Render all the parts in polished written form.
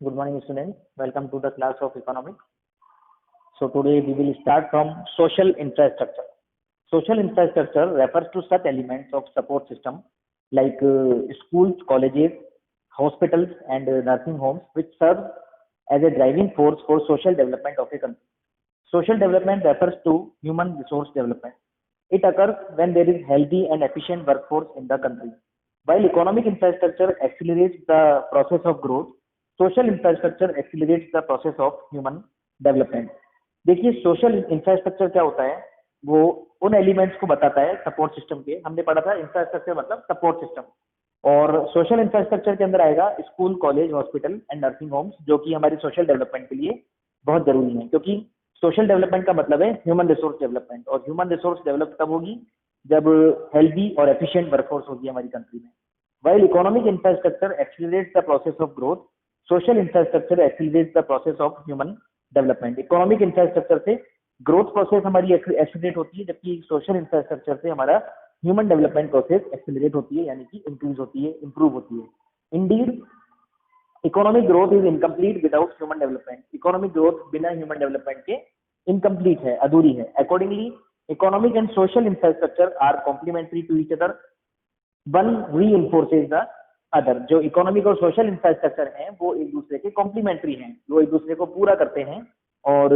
Good morning, students. Welcome to the class of economics. So today we will start from social infrastructure. Social infrastructure refers to such elements of support system like schools, colleges, hospitals, and nursing homes, which serve as a driving force for social development of a country. Social development refers to human resource development. It occurs when there is healthy and efficient workforce in the country. While economic infrastructure accelerates the process of growth, social infrastructure accelerates the process of human development. देखिए social infrastructure क्या होता है, वो उन elements को बताता है support system के. हमने पढ़ा था इंफ्रास्ट्रक्चर मतलब सपोर्ट सिस्टम, और सोशल इंफ्रास्ट्रक्चर के अंदर आएगा school, college, hospital and nursing homes, जो कि हमारी सोशल डेवलपमेंट के लिए बहुत जरूरी है. क्योंकि सोशल डेवलपमेंट का मतलब है ह्यूमन रिसोर्स डेवलपमेंट, और ह्यूमन रिसोर्स डेवलप तब होगी जब हेल्दी और एफिशिएंट वर्कफोर्स होगी हमारी कंट्री में. While economic infrastructure accelerates the process of growth, social infrastructure accelerates the process of human development. Economic infrastructure से growth process हमारी accelerate होती है, जबकि social infrastructure से हमारा human development process accelerate होती है, यानी कि increase होती है, improve होती है. Indeed, economic growth is incomplete without human development. Economic growth बिना human development के incomplete है, अधूरी है. Accordingly, economic and social infrastructure are complementary to each other. One reinforces the other. जो इकोनॉमिक और सोशल इंफ्रास्ट्रक्चर हैं वो एक दूसरे के कॉम्प्लीमेंट्री हैं, वो एक दूसरे को पूरा करते हैं और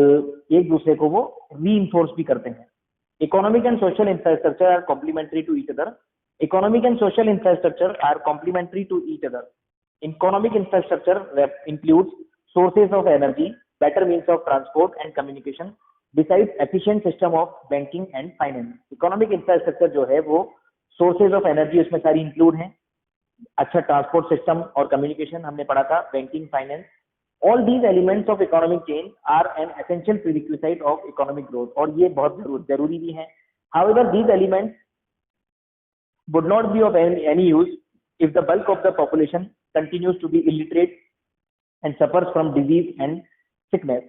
एक दूसरे को वो रीइंफोर्स भी करते हैं. Economic and social infrastructure are complementary to each other. Economic and social infrastructure are complementary to each other. Economic infrastructure includes sources of energy, better means of transport and communication, besides efficient system of banking and finance. Economic infrastructure जो है वो sources of energy उसमें सारी include हैं, अच्छा transport system और communication हमने पढ़ा था, banking, finance. All these elements of economic change are an essential prerequisite of economic growth, और ये बहुत जरूरी भी हैं. However these elements would not be of any use if the bulk of the population continues to be illiterate and suffers from disease and sickness.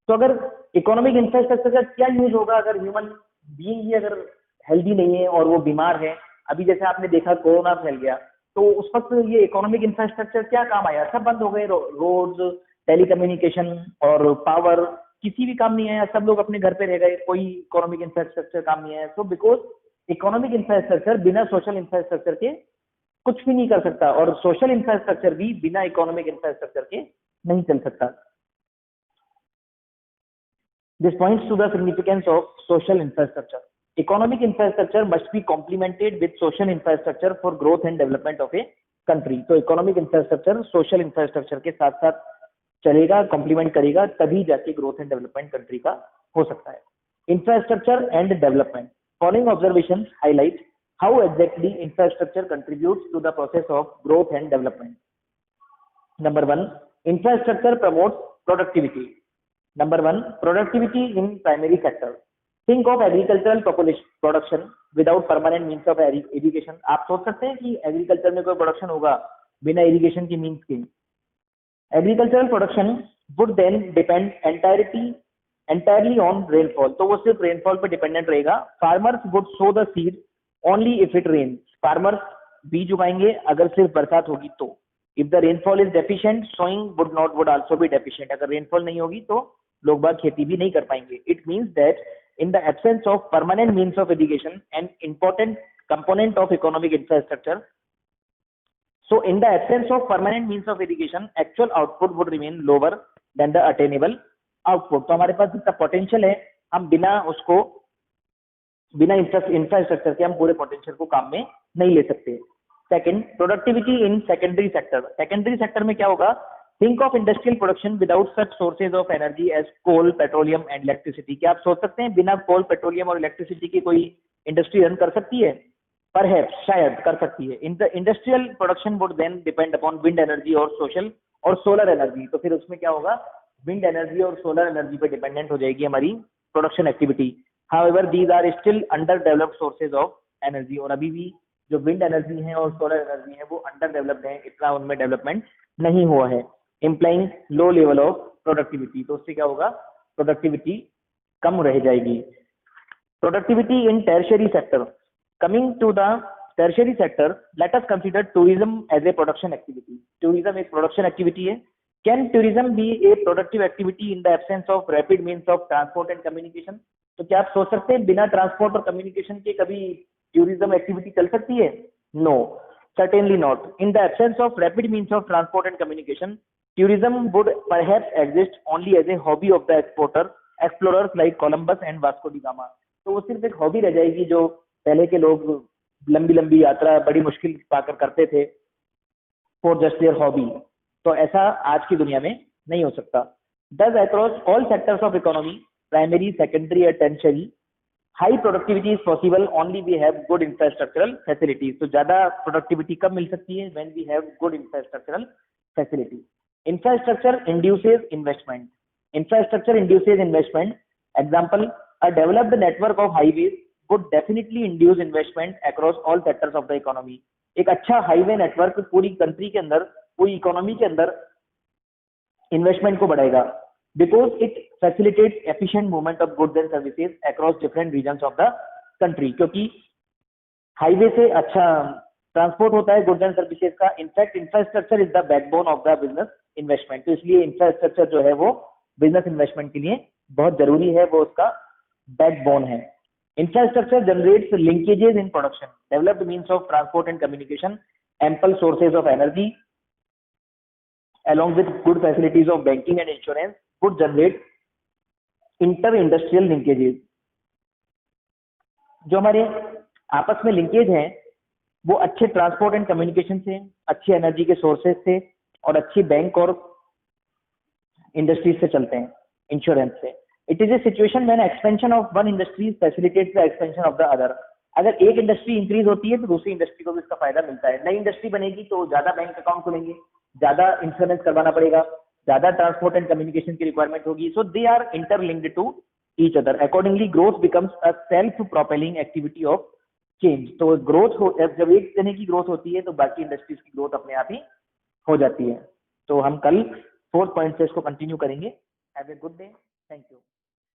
तो अगर economic infrastructure का क्या यूज होगा अगर ह्यूमन बीइंग ही अगर हेल्दी नहीं है और वो बीमार है. अभी जैसे आपने देखा कोरोना फैल गया, तो उस वक्त ये इकोनॉमिक इंफ्रास्ट्रक्चर क्या काम आया, सब बंद हो गए, रोड्स, टेलीकम्युनिकेशन और पावर, किसी भी काम नहीं आया, सब लोग अपने घर पे रह गए, कोई इकोनॉमिक इंफ्रास्ट्रक्चर काम नहीं आया. सो बिकॉज इकोनॉमिक इंफ्रास्ट्रक्चर बिना सोशल इंफ्रास्ट्रक्चर के कुछ भी नहीं कर सकता, और सोशल इंफ्रास्ट्रक्चर भी बिना इकोनॉमिक इंफ्रास्ट्रक्चर के नहीं चल सकता. This points to the significance of social infrastructure. Economic infrastructure must be complemented with social infrastructure for growth and development of a country. तो economic infrastructure social infrastructure के साथ साथ चलेगा, complement करेगा, तभी जाके growth and development country का हो सकता है. Infrastructure and development. Following observations highlight how exactly infrastructure contributes to the process of growth and development. Number one, infrastructure promotes productivity. Number one, productivity in primary sector. Think of agricultural production without permanent means of irrigation. आप सोच सकते हैं कि agriculture में कोई production होगा बिना irrigation के मीन्स के. Agricultural production would then depend entirely on rainfall. तो वो सिर्फ रेनफॉल पे डिपेंडेंट रहेगा. Farmers would sow the seed only if it rains. Farmers बीज उगाएंगे अगर सिर्फ बरसात होगी तो. If the rainfall is deficient, sowing would also be deficient. अगर रेनफॉल नहीं होगी तो लोग बाग खेती भी नहीं कर पाएंगे. It means that in the absence of permanent means of irrigation, an important component of economic infrastructure. So in the absence of permanent means of irrigation, actual output would remain lower than the attainable output. तो हमारे पास जितना potential है, हम बिना infrastructure के हम पूरे potential को काम में नहीं ले सकते. Second, productivity in secondary sector. Secondary sector में क्या होगा? Think of industrial production without such sources of energy as coal, petroleum and electricity. क्या आप सोच सकते हैं बिना कोल, पेट्रोलियम और इलेक्ट्रिसिटी की कोई इंडस्ट्री रन कर सकती है? Perhaps, शायद कर सकती है. In the industrial production would then depend upon wind energy और solar energy. तो फिर उसमें क्या होगा? Wind energy और solar energy पे डिपेंडेंट हो जाएगी हमारी production activity. However, these are still underdeveloped sources of energy. और अभी भी जो विंड एनर्जी है और सोलर एनर्जी है वो अंडर डेवलप्ड है, इतना उनमें डेवलपमेंट नहीं हुआ है. implying low level of productivity. तो उससे क्या होगा? प्रोडक्टिविटी कम रह जाएगी. Productivity in tertiary sector. Coming to the tertiary sector, let us consider tourism as a production activity. Tourism एक प्रोडक्शन एक्टिविटी है. Can tourism be a productive activity in the absence of rapid means of transport and communication? तो क्या आप सोच सकते हैं बिना transport और कम्युनिकेशन के कभी टूरिज्म एक्टिविटी चल सकती है? No, certainly not. In the absence of rapid means of transport and communication, tourism would perhaps exist only as a hobby of the explorers like Columbus and Vasco da Gama. तो वो सिर्फ एक hobby रह जाएगी जो पहले के लोग लंबी लंबी यात्रा बड़ी मुश्किल पाकर करते थे फॉर जस्ट देयर हॉबी। तो ऐसा आज की दुनिया में नहीं हो सकता। Thus, across all sectors of economy, primary, secondary, and tertiary, high productivity is possible only we have good infrastructural facilities. तो ज्यादा प्रोडक्टिविटी कब मिल सकती है? When we have good infrastructural facility. Infrastructure induces investment. Infrastructure induces investment. Example, a developed network of highways would definitely induce investment across all sectors of the economy. एक अच्छा highway network पूरी country के अंदर, पूरी economy के अंदर investment को बढ़ाएगा, because it facilitates efficient movement of goods and services across different regions of the country। क्योंकि हाईवे से अच्छा ट्रांसपोर्ट होता है गुड्स एंड सर्विसेज का। In fact infrastructure is the backbone of the business investment. तो इसलिए इंफ्रास्ट्रक्चर जो है वो बिजनेस इन्वेस्टमेंट के लिए बहुत जरूरी है, वो उसका बैकबोन है। Infrastructure generates linkages in production, developed means of transport and communication, ample sources of energy along with good facilities of banking and insurance would generate inter-industrial linkages। जो हमारे आपस में लिंकेज हैं वो अच्छे ट्रांसपोर्ट एंड कम्युनिकेशन से, अच्छी energy के सोर्सेज से और अच्छी बैंक और इंडस्ट्रीज से चलते हैं, इंश्योरेंस से। It is a situation when expansion of one industry facilitates the expansion of the other. अगर एक इंडस्ट्री इंक्रीज होती है तो दूसरी इंडस्ट्री को भी इसका फायदा मिलता है। नई इंडस्ट्री बनेगी तो ज्यादा बैंक अकाउंट खुलेंगे, ज्यादा इंश्योरेंस करवाना पड़ेगा, ज्यादा ट्रांसपोर्ट एंड कम्युनिकेशन की रिक्वायरमेंट होगी। So they are interlinked to each other. Accordingly growth becomes a self propelling activity of change. तो ग्रोथ हो, जब एक जने की ग्रोथ होती है तो बाकी इंडस्ट्रीज की ग्रोथ अपने आप ही हो जाती है। तो हम कल 4th पॉइंट से इसको कंटिन्यू करेंगे। Have a good day, thank you.